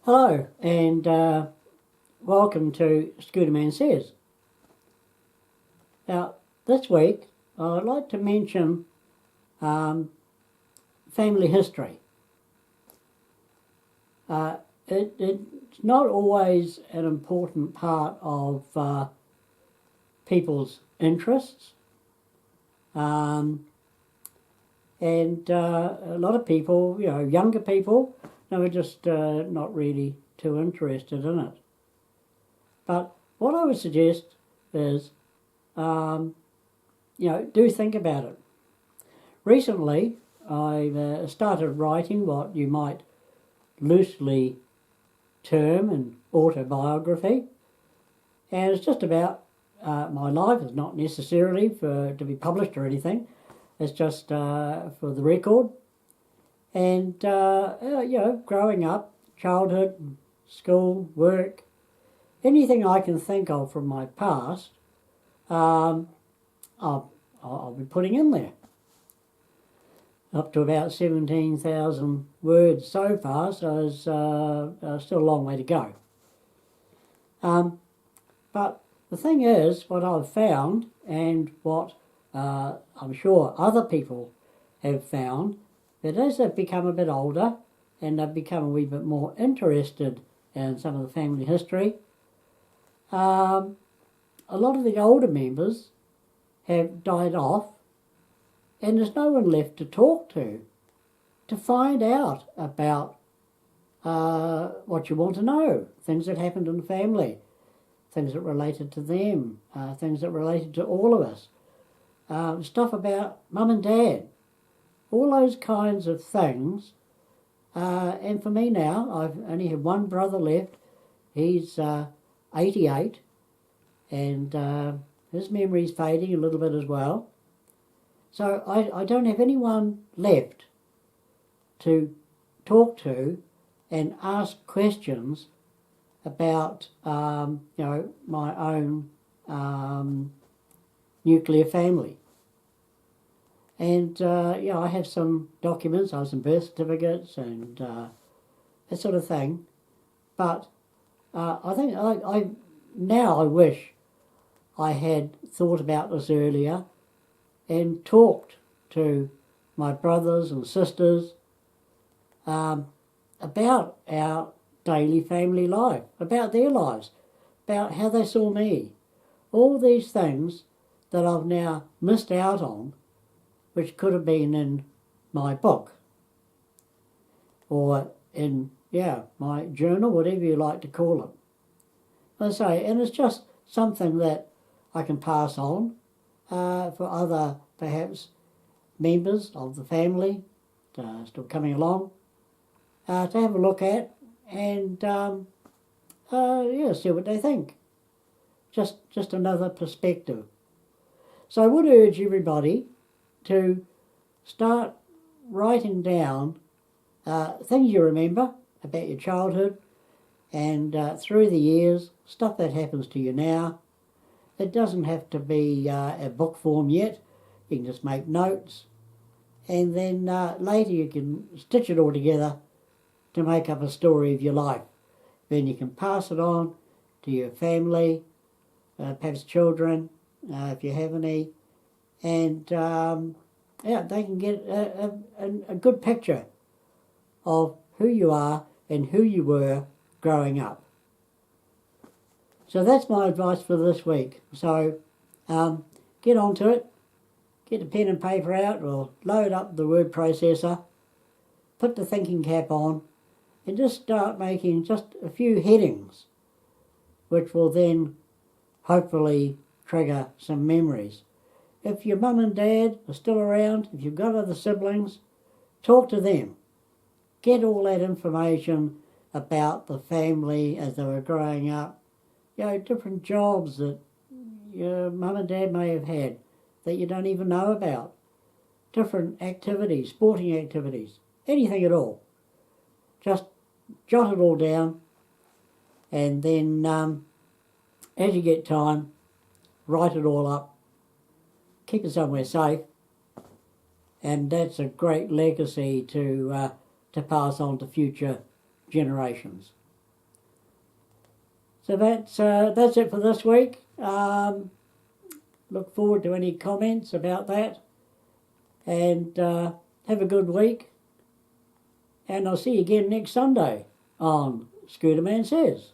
Hello and welcome to ScootermanSays. Now this week I'd like to mention family history. It's not always an important part of people's interests, and a lot of people, younger people, are just not really too interested in it. But what I would suggest is, do think about it. Recently, I started writing what you might loosely term an autobiography, and it's just about my life. It's not necessarily to be published or anything. It's just for the record. And, growing up, childhood, school, work, anything I can think of from my past, I'll be putting in there. Up to about 17,000 words so far, so there's still a long way to go. But the thing is, what I've found, and what I'm sure other people have found, that as they've become a bit older and they've become a wee bit more interested in some of the family history, a lot of the older members have died off, and there's no one left to talk to find out about what you want to know, things that happened in the family, things that related to them, things that related to all of us, stuff about mum and dad, all those kinds of things. And for me now, I've only had one brother left. He's 88, and his memory's fading a little bit as well. So I don't have anyone left to talk to and ask questions about, my own nuclear family. And, I have some documents, I have some birth certificates and that sort of thing. But I think I wish I had thought about this earlier and talked to my brothers and sisters about our daily family life, about their lives, about how they saw me. All these things that I've now missed out on, which could have been in my book or in, my journal, whatever you like to call it. As I say, and it's just something that I can pass on for other, perhaps, members of the family still coming along to have a look at and, see what they think. Just another perspective. So I would urge everybody to start writing down things you remember about your childhood and through the years, stuff that happens to you now. It doesn't have to be a book form yet. You can just make notes, and then later you can stitch it all together to make up a story of your life. Then you can pass it on to your family, perhaps children, if you have any, and they can get a good picture of who you are and who you were growing up. So that's my advice for this week. So get onto it, get the pen and paper out, or load up the word processor, put the thinking cap on, and just start making just a few headings, which will then hopefully trigger some memories. If your mum and dad are still around, if you've got other siblings, talk to them. Get all that information about the family as they were growing up. Different jobs that your mum and dad may have had that you don't even know about. Different activities, sporting activities, anything at all. Just jot it all down, and then as you get time, write it all up. Keep it somewhere safe, and that's a great legacy to pass on to future generations. So that's it for this week. Look forward to any comments about that. And have a good week. And I'll see you again next Sunday on Scooterman Says.